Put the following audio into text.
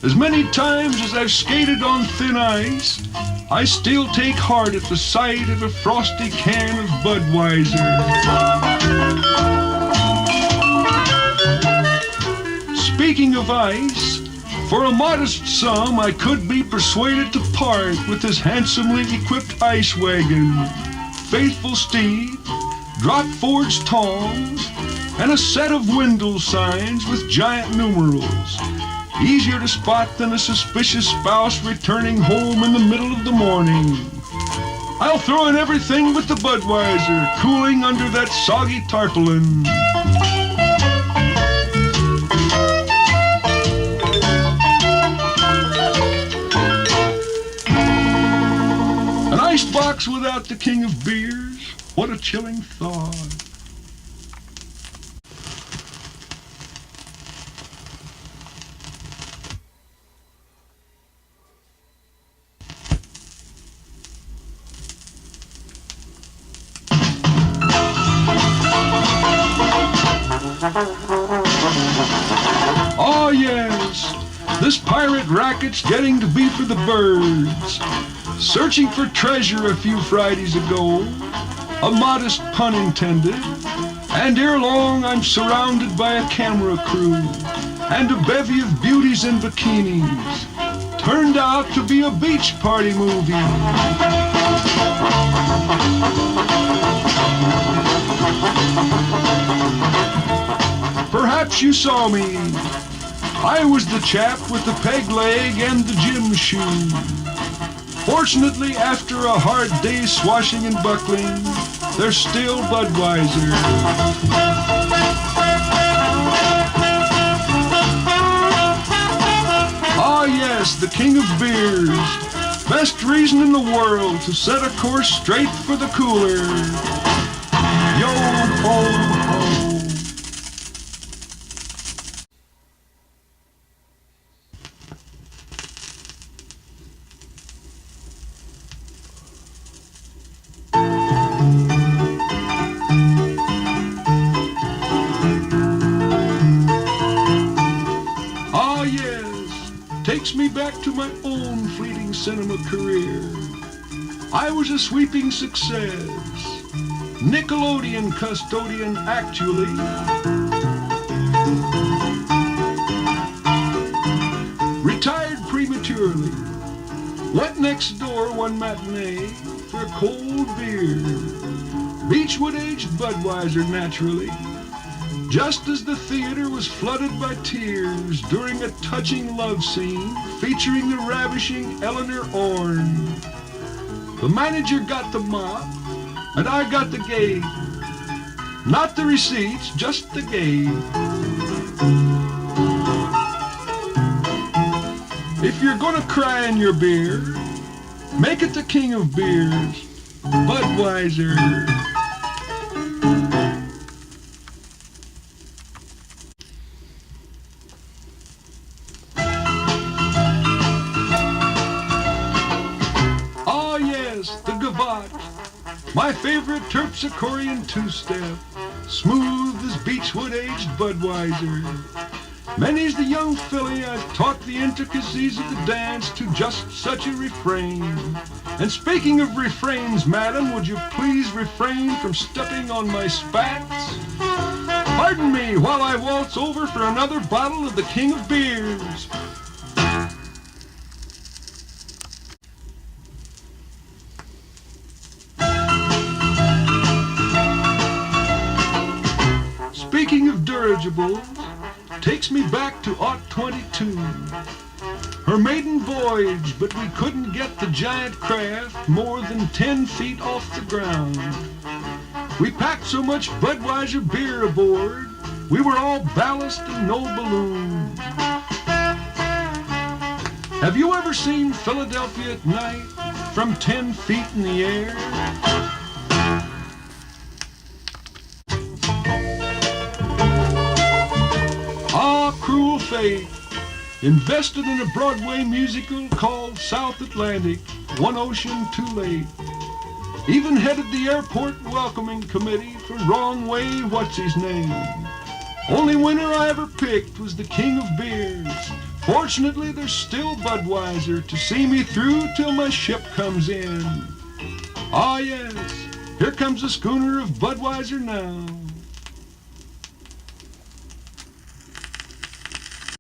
As many times as I've skated on thin ice, I still take heart at the sight of a frosty can of Budweiser. Speaking of ice, for a modest sum I could be persuaded to part with this handsomely equipped ice wagon, faithful steed, drop-forged tongs, and a set of window signs with giant numerals. Easier to spot than a suspicious spouse returning home in the middle of the morning. I'll throw in everything but the Budweiser, cooling under that soggy tarpaulin. An icebox without the king of beers, what a chilling thought. Oh yes, this pirate racket's getting to be for the birds. Searching for treasure a few Fridays ago, a modest pun intended, and ere long I'm surrounded by a camera crew and a bevy of beauties in bikinis. Turned out to be a beach party movie. Perhaps you saw me. I was the chap with the peg leg and the gym shoe. Fortunately, after a hard day's swashing and buckling, there's still Budweiser. Ah yes, the king of beers. Best reason in the world to set a course straight for the cooler. Yo ho ho. Takes me back to my own fleeting cinema career. I was a sweeping success, Nickelodeon custodian actually. Retired prematurely, went next door one matinee for a cold beer. Beechwood-aged Budweiser naturally. Just as the theater was flooded by tears during a touching love scene featuring the ravishing Eleanor Orne. The manager got the mop, and I got the gate. Not the receipts, just the gate. If you're gonna cry in your beer, make it the king of beers, Budweiser. The gavotte, my favorite terpsichorean two-step, smooth as Beechwood-aged Budweiser. Many's the young filly I've taught the intricacies of the dance to just such a refrain. And speaking of refrains, madam, would you please refrain from stepping on my spats? Pardon me while I waltz over for another bottle of the king of beers. Speaking of dirigibles, takes me back to August 22. Her maiden voyage, but we couldn't get the giant craft more than 10 feet off the ground. We packed so much Budweiser beer aboard, we were all ballast and no balloon. Have you ever seen Philadelphia at night from 10 feet in the air? Ah, cruel fate, invested in a Broadway musical called South Atlantic, One Ocean Too Late. Even headed the airport welcoming committee for Wrong Way What's-His-Name. Only winner I ever picked was the king of beers, Fortunately, there's still Budweiser to see me through till my ship comes in. Ah, yes, here comes the schooner of Budweiser now.